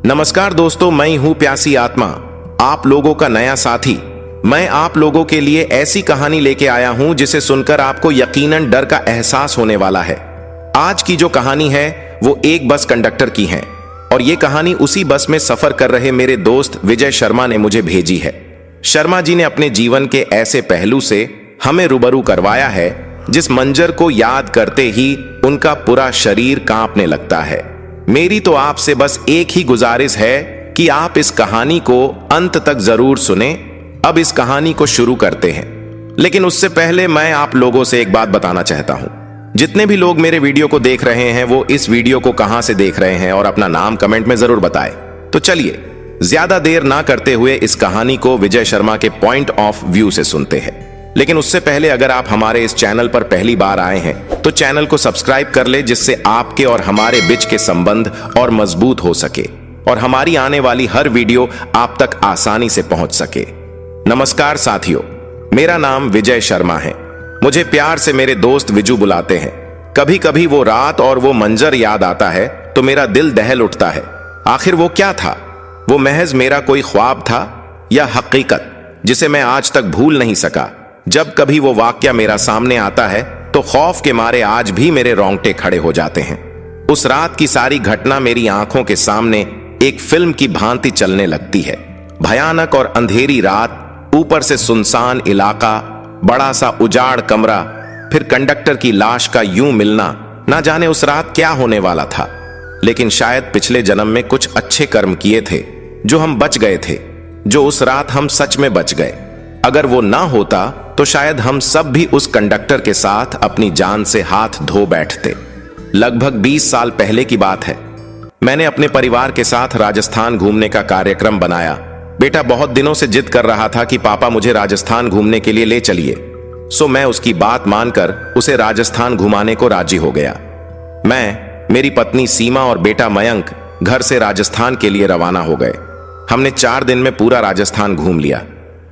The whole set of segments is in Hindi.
नमस्कार दोस्तों, मैं हूं प्यासी आत्मा, आप लोगों का नया साथी। मैं आप लोगों के लिए ऐसी कहानी लेके आया हूं जिसे सुनकर आपको यकीनन डर का एहसास होने वाला है। आज की जो कहानी है वो एक बस कंडक्टर की है और ये कहानी उसी बस में सफर कर रहे मेरे दोस्त विजय शर्मा ने मुझे भेजी है। शर्मा जी ने अपने जीवन के ऐसे पहलू से हमें रूबरू करवाया है जिस मंजर को याद करते ही उनका पूरा शरीर कांपने लगता है। मेरी तो आपसे बस एक ही गुजारिश है कि आप इस कहानी को अंत तक जरूर सुने। अब इस कहानी को शुरू करते हैं, लेकिन उससे पहले मैं आप लोगों से एक बात बताना चाहता हूं। जितने भी लोग मेरे वीडियो को देख रहे हैं वो इस वीडियो को कहां से देख रहे हैं और अपना नाम कमेंट में जरूर बताएं। तो चलिए ज्यादा देर ना करते हुए इस कहानी को विजय शर्मा के पॉइंट ऑफ व्यू से सुनते हैं। लेकिन उससे पहले अगर आप हमारे इस चैनल पर पहली बार आए हैं तो चैनल को सब्सक्राइब कर ले, जिससे आपके और हमारे बीच के संबंध और मजबूत हो सके और हमारी आने वाली हर वीडियो आप तक आसानी से पहुंच सके। नमस्कार साथियों, मेरा नाम विजय शर्मा है। मुझे प्यार से मेरे दोस्त विजू बुलाते हैं। कभी कभी वो रात और वो मंजर याद आता है तो मेरा दिल दहल उठता है। आखिर वो क्या था? वो महज मेरा कोई ख्वाब था या हकीकत जिसे मैं आज तक भूल नहीं सका। जब कभी वो वाक्या मेरा सामने आता है तो खौफ के मारे आज भी मेरे रोंगटे खड़े हो जाते हैं। उस रात की सारी घटना मेरी आंखों के सामने एक फिल्म की भांति चलने लगती है। भयानक और अंधेरी रात, ऊपर से सुनसान इलाका, बड़ा सा उजाड़ कमरा, फिर कंडक्टर की लाश का यूं मिलना। ना जाने उस रात क्या होने वाला था, लेकिन शायद पिछले जन्म में कुछ अच्छे कर्म किए थे जो हम बच गए थे, जो उस रात हम सच में बच गए। अगर वो ना होता तो शायद हम सब भी उस कंडक्टर के साथ अपनी जान से हाथ धो बैठते। लगभग 20 साल पहले की बात है। मैंने अपने परिवार के साथ राजस्थान घूमने का कार्यक्रम बनाया। बेटा बहुत दिनों से जिद कर रहा था कि पापा मुझे राजस्थान घूमने के लिए ले चलिए। सो मैं उसकी बात मानकर उसे राजस्थान घुमाने को राजी हो गया। मैं, मेरी पत्नी सीमा और बेटा मयंक घर से राजस्थान के लिए रवाना हो गए। हमने 4 दिन में पूरा राजस्थान घूम लिया,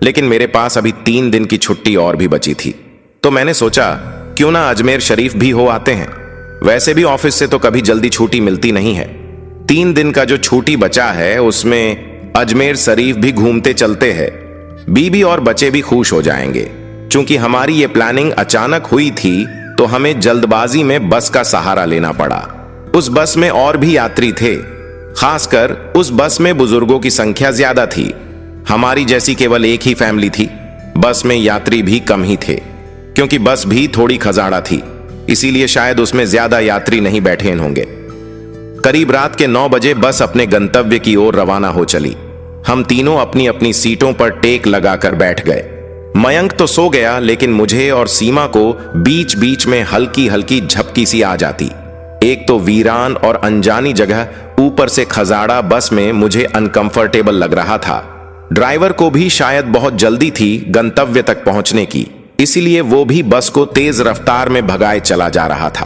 लेकिन मेरे पास अभी 3 दिन की छुट्टी और भी बची थी। तो मैंने सोचा क्यों ना अजमेर शरीफ भी हो आते हैं। वैसे भी ऑफिस से तो कभी जल्दी छुट्टी मिलती नहीं है। 3 दिन का जो छुट्टी बचा है उसमें अजमेर शरीफ भी घूमते चलते हैं। बीबी और बच्चे भी खुश हो जाएंगे। चूंकि हमारी ये प्लानिंग अचानक हुई थी तो हमें जल्दबाजी में बस का सहारा लेना पड़ा। उस बस में और भी यात्री थे, खासकर उस बस में बुजुर्गों की संख्या ज्यादा थी। हमारी जैसी केवल एक ही फैमिली थी। बस में यात्री भी कम ही थे, क्योंकि बस भी थोड़ी खजाड़ा थी, इसीलिए शायद उसमें ज्यादा यात्री नहीं बैठे होंगे। करीब रात के 9 बजे बस अपने गंतव्य की ओर रवाना हो चली। हम तीनों अपनी अपनी सीटों पर टेक लगाकर बैठ गए। मयंक तो सो गया, लेकिन मुझे और सीमा को बीच बीच में हल्की हल्की झपकी सी आ जाती। एक तो वीरान और अनजानी जगह, ऊपर से खजाड़ा बस में मुझे अनकंफर्टेबल लग रहा था। ड्राइवर को भी शायद बहुत जल्दी थी गंतव्य तक पहुंचने की, इसीलिए वो भी बस को तेज रफ्तार में भगाए चला जा रहा था।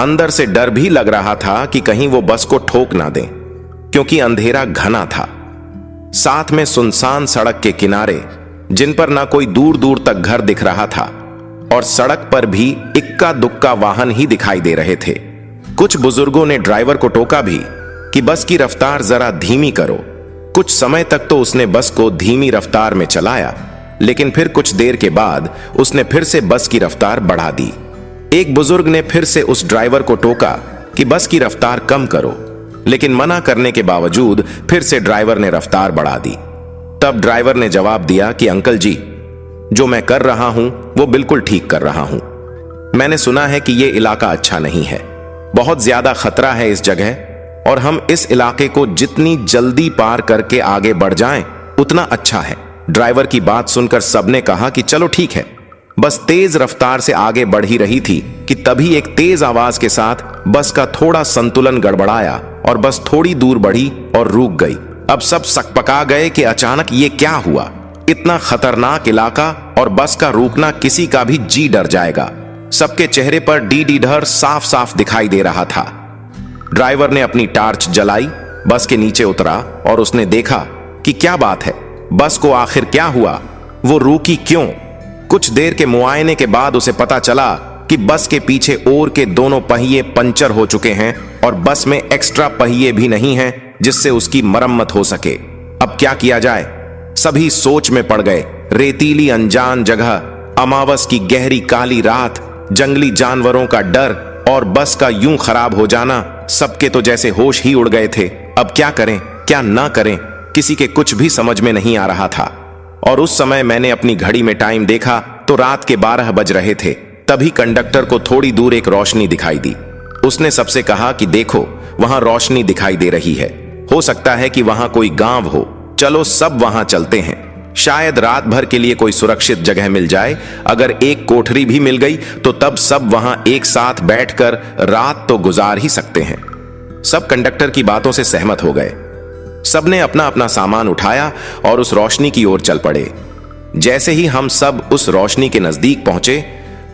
अंदर से डर भी लग रहा था कि कहीं वो बस को ठोक ना दें, क्योंकि अंधेरा घना था। साथ में सुनसान सड़क के किनारे, जिन पर ना कोई दूर दूर तक घर दिख रहा था, और सड़क पर भी इक्का दुक्का वाहन ही दिखाई दे रहे थे। कुछ बुजुर्गों ने ड्राइवर को टोका भी कि बस की रफ्तार जरा धीमी करो। कुछ समय तक तो उसने बस को धीमी रफ्तार में चलाया, लेकिन फिर कुछ देर के बाद उसने फिर से बस की रफ्तार बढ़ा दी। एक बुजुर्ग ने फिर से उस ड्राइवर को टोका कि बस की रफ्तार कम करो, लेकिन मना करने के बावजूद फिर से ड्राइवर ने रफ्तार बढ़ा दी। तब ड्राइवर ने जवाब दिया कि अंकल जी, जो मैं कर रहा हूं वो बिल्कुल ठीक कर रहा हूं। मैंने सुना है कि ये इलाका अच्छा नहीं है, बहुत ज्यादा खतरा है इस जगह, और हम इस इलाके को जितनी जल्दी पार करके आगे बढ़ जाएं उतना अच्छा है। ड्राइवर की बात सुनकर सबने कहा कि चलो ठीक है। बस तेज रफ्तार से आगे बढ़ ही रही थी कि तभी एक तेज आवाज के साथ बस का थोड़ा संतुलन गड़बड़ाया और बस थोड़ी दूर बढ़ी और रुक गई। अब सब सकपका गए कि अचानक ये क्या हुआ। इतना खतरनाक इलाका और बस का रुकना, किसी का भी जी डर जाएगा। सबके चेहरे पर डी डर साफ साफ दिखाई दे रहा था। ड्राइवर ने अपनी टार्च जलाई, बस के नीचे उतरा और उसने देखा कि क्या बात है, बस को आखिर क्या हुआ, वो रुकी क्यों। कुछ देर के मुआयने के बाद उसे पता चला कि बस के पीछे ओर के दोनों पहिए पंचर हो चुके हैं और बस में एक्स्ट्रा पहिए भी नहीं हैं जिससे उसकी मरम्मत हो सके। अब क्या किया जाए? सभी सोच में पड़ गए। रेतीली अनजान जगह, अमावस की गहरी काली रात, जंगली जानवरों का डर और बस का यूं खराब हो जाना, सबके तो जैसे होश ही उड़ गए थे। अब क्या करें, क्या ना करें, किसी के कुछ भी समझ में नहीं आ रहा था। और उस समय मैंने अपनी घड़ी में टाइम देखा तो रात के 12 बज रहे थे। तभी कंडक्टर को थोड़ी दूर एक रोशनी दिखाई दी। उसने सबसे कहा कि देखो, वहां रोशनी दिखाई दे रही है, हो सकता है कि वहां कोई गांव हो, चलो सब वहां चलते हैं, शायद रात भर के लिए कोई सुरक्षित जगह मिल जाए। अगर एक कोठरी भी मिल गई तो तब सब वहां एक साथ बैठकर रात तो गुजार ही सकते हैं। सब कंडक्टर की बातों से सहमत हो गए। सबने अपना अपना सामान उठाया और उस रोशनी की ओर चल पड़े। जैसे ही हम सब उस रोशनी के नजदीक पहुंचे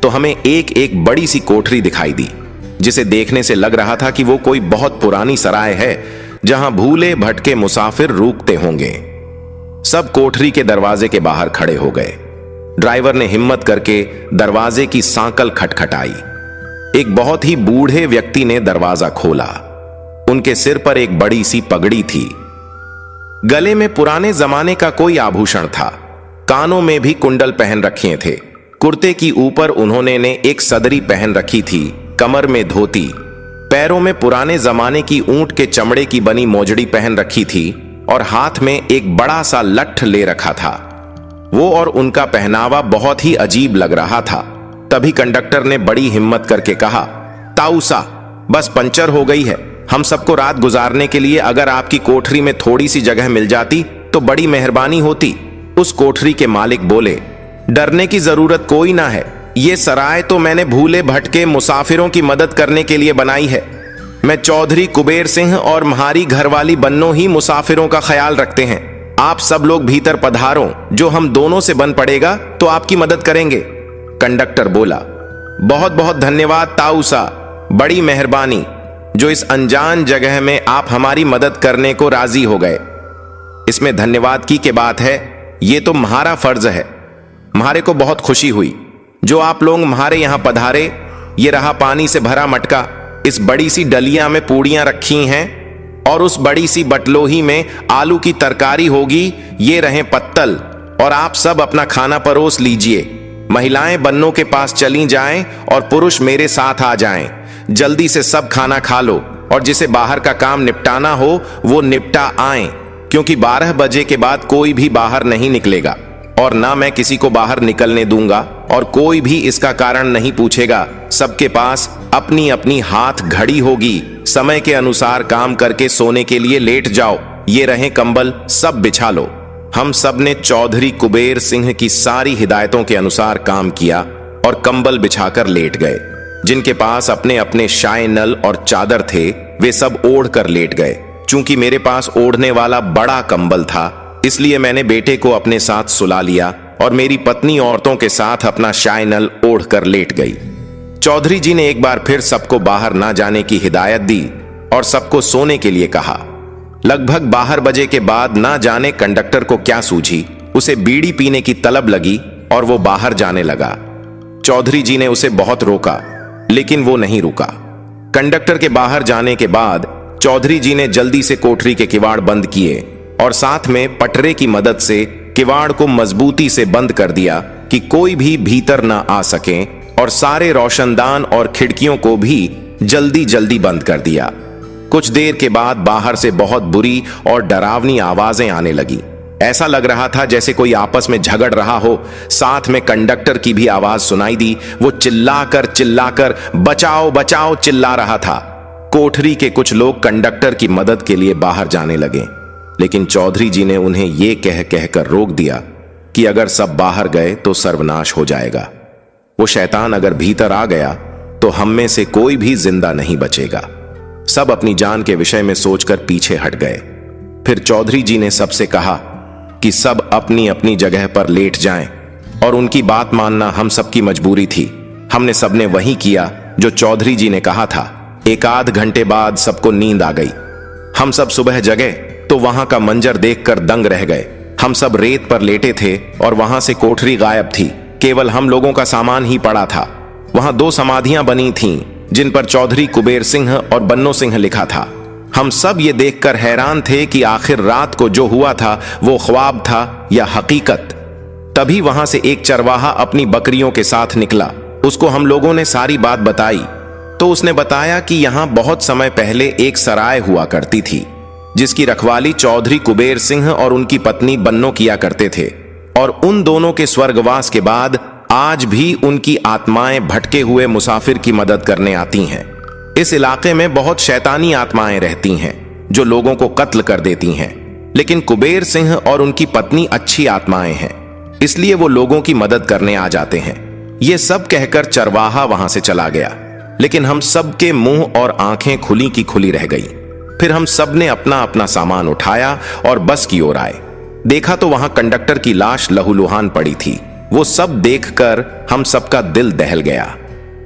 तो हमें एक एक बड़ी सी कोठरी दिखाई दी, जिसे देखने से लग रहा था कि वो कोई बहुत पुरानी सराय है जहां भूले भटके मुसाफिर रुकते होंगे। सब कोठरी के दरवाजे के बाहर खड़े हो गए। ड्राइवर ने हिम्मत करके दरवाजे की सांकल खटखटाई। एक बहुत ही बूढ़े व्यक्ति ने दरवाजा खोला। उनके सिर पर एक बड़ी सी पगड़ी थी। गले में पुराने जमाने का कोई आभूषण था। कानों में भी कुंडल पहन रखे थे। कुर्ते की ऊपर उन्होंने ने एक सदरी पहन रखी थी, कमर में धोती, पैरों में पुराने जमाने की ऊंट के चमड़े की बनी मोजड़ी पहन रखी थी और हाथ में एक बड़ा सा लट्ठ ले रखा था। वो और उनका पहनावा बहुत ही अजीब लग रहा था। तभी कंडक्टर ने बड़ी हिम्मत करके कहा, ताऊसा, बस पंचर हो गई है। हम सबको रात गुजारने के लिए अगर आपकी कोठरी में थोड़ी सी जगह मिल जाती तो बड़ी मेहरबानी होती। उस कोठरी के मालिक बोले, डरने की जरूरत कोई ना है, ये सराय तो मैंने भूले भटके मुसाफिरों की मदद करने के लिए बनाई है। मैं चौधरी कुबेर सिंह और म्हारी घरवाली बन्नो ही मुसाफिरों का ख्याल रखते हैं। आप सब लोग भीतर पधारो, जो हम दोनों से बन पड़ेगा तो आपकी मदद करेंगे। कंडक्टर बोला, बहुत बहुत धन्यवाद ताऊसा, बड़ी मेहरबानी, जो इस अनजान जगह में आप हमारी मदद करने को राजी हो गए। इसमें धन्यवाद की क्या बात है, ये तो म्हारा फर्ज है। म्हारे को बहुत खुशी हुई जो आप लोग म्हारे यहां पधारे। ये रहा पानी से भरा मटका, इस बड़ी सी डलिया में पूड़ियां रखी हैं और उस बड़ी सी बटलोही में आलू की तरकारी होगी। ये रहे पत्तल और आप सब अपना खाना परोस लीजिए। महिलाएं बन्नों के पास चली जाएं और पुरुष मेरे साथ आ जाएं। जल्दी से सब खाना खा लो और जिसे बाहर का काम निपटाना हो वो निपटा आए, क्योंकि 12 बजे के बाद कोई भी बाहर नहीं निकलेगा और ना मैं किसी को बाहर निकलने दूंगा और कोई भी इसका कारण नहीं पूछेगा। सबके पास अपनी अपनी हाथ घड़ी होगी। समय के अनुसार काम करके सोने के लिए लेट जाओ। ये रहे कंबल, सब बिछा लो। हम सब ने चौधरी कुबेर सिंह की सारी हिदायतों के अनुसार काम किया और कंबल बिछाकर लेट गए। जिनके पास अपने अपने शाय नल और चादर थे वे सब ओढ़ कर लेट गए। चूंकि मेरे पास ओढ़ने वाला बड़ा कंबल था, इसलिए मैंने बेटे को अपने साथ सुला लिया और मेरी पत्नी औरतों के साथ अपना शाय नल ओढ़ कर लेट गई। चौधरी जी ने एक बार फिर सबको बाहर ना जाने की हिदायत दी और सबको सोने के लिए कहा। लगभग 12 बजे के बाद ना जाने कंडक्टर को क्या सूझी, उसे बीड़ी पीने की तलब लगी और वो बाहर जाने लगा। चौधरी जी ने उसे बहुत रोका, लेकिन वो नहीं रुका। कंडक्टर के बाहर जाने के बाद चौधरी जी ने जल्दी से कोठरी के किवाड़ बंद किए और साथ में पटरे की मदद से किवाड़ को मजबूती से बंद कर दिया कि कोई भी भीतर ना आ सके, और सारे रोशनदान और खिड़कियों को भी जल्दी जल्दी बंद कर दिया। कुछ देर के बाद बाहर से बहुत बुरी और डरावनी आवाजें आने लगी। ऐसा लग रहा था जैसे कोई आपस में झगड़ रहा हो। साथ में कंडक्टर की भी आवाज सुनाई दी। वो चिल्लाकर चिल्लाकर बचाओ बचाओ चिल्ला रहा था। कोठरी के कुछ लोग कंडक्टर की मदद के लिए बाहर जाने लगे, लेकिन चौधरी जी ने उन्हें यह कह कहकर रोक दिया कि अगर सब बाहर गए तो सर्वनाश हो जाएगा। वो शैतान अगर भीतर आ गया तो हम में से कोई भी जिंदा नहीं बचेगा। सब अपनी जान के विषय में सोचकर पीछे हट गए। फिर चौधरी जी ने सबसे कहा कि सब अपनी अपनी जगह पर लेट जाएं, और उनकी बात मानना हम सबकी मजबूरी थी। हमने सबने वही किया जो चौधरी जी ने कहा था। एक आध घंटे बाद सबको नींद आ गई। हम सब सुबह जगे तो वहां का मंजर देखकर दंग रह गए। हम सब रेत पर लेटे थे और वहां से कोठरी गायब थी। केवल हम लोगों का सामान ही पड़ा था। वहां 2 समाधियां बनी थीं, जिन पर चौधरी कुबेर सिंह और बन्नो सिंह लिखा था। हम सब ये देखकर हैरान थे कि आखिर रात को जो हुआ था वो ख्वाब था या हकीकत। तभी वहां से एक चरवाहा अपनी बकरियों के साथ निकला। उसको हम लोगों ने सारी बात बताई तो उसने बताया कि यहां बहुत समय पहले एक सराय हुआ करती थी जिसकी रखवाली चौधरी कुबेर सिंह और उनकी पत्नी बन्नो किया करते थे, और उन दोनों के स्वर्गवास के बाद आज भी उनकी आत्माएं भटके हुए मुसाफिर की मदद करने आती हैं। इस इलाके में बहुत शैतानी आत्माएं रहती हैं जो लोगों को कत्ल कर देती हैं, लेकिन कुबेर सिंह और उनकी पत्नी अच्छी आत्माएं हैं, इसलिए वो लोगों की मदद करने आ जाते हैं। ये सब कहकर चरवाहा वहां से चला गया, लेकिन हम सब के मुंह और आंखें खुली की खुली रह गई। फिर हम सब ने अपना अपना सामान उठाया और बस की ओर आए। देखा तो वहां कंडक्टर की लाश लहूलुहान पड़ी थी। वो सब देखकर हम सबका दिल दहल गया।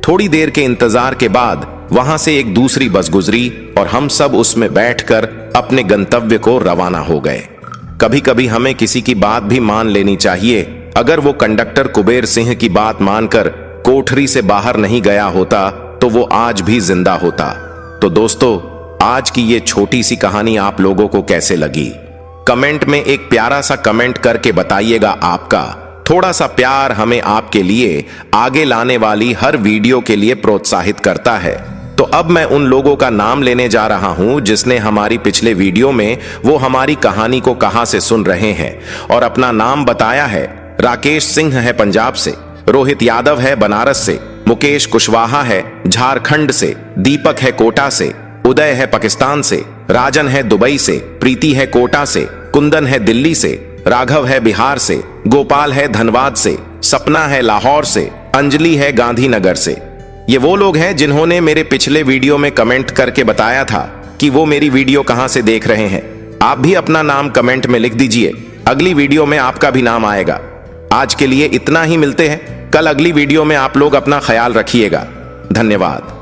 थोड़ी देर के इंतजार के बाद वहां से एक दूसरी बस गुजरी और हम सब उसमें बैठकर अपने गंतव्य को रवाना हो गए। कभी कभी हमें किसी की बात भी मान लेनी चाहिए। अगर वो कंडक्टर कुबेर सिंह की बात मानकर कोठरी से बाहर नहीं गया होता तो वो आज भी जिंदा होता। तो दोस्तों, आज की ये छोटी सी कहानी आप लोगों को कैसे लगी? कमेंट में एक प्यारा सा कमेंट करके बताइएगा। आपका थोड़ा सा प्यार हमें आपके लिए आगे लाने वाली हर वीडियो के लिए प्रोत्साहित करता है। तो अब मैं उन लोगों का नाम लेने जा रहा हूं जिसने हमारी पिछले वीडियो में वो हमारी कहानी को कहां से सुन रहे हैं और अपना नाम बताया है। राकेश सिंह है पंजाब से, रोहित यादव है बनारस से, मुकेश कुशवाहा है झारखंड से, दीपक है कोटा से, उदय है पाकिस्तान से, राजन है दुबई से, प्रीति है कोटा से, कुंदन है दिल्ली से, राघव है बिहार से, गोपाल है धनबाद से, सपना है लाहौर से, अंजलि है गांधीनगर से। ये वो लोग हैं जिन्होंने मेरे पिछले वीडियो में कमेंट करके बताया था कि वो मेरी वीडियो कहां से देख रहे हैं। आप भी अपना नाम कमेंट में लिख दीजिए, अगली वीडियो में आपका भी नाम आएगा। आज के लिए इतना ही, मिलते हैं कल अगली वीडियो में। आप लोग अपना ख्याल रखिएगा। धन्यवाद।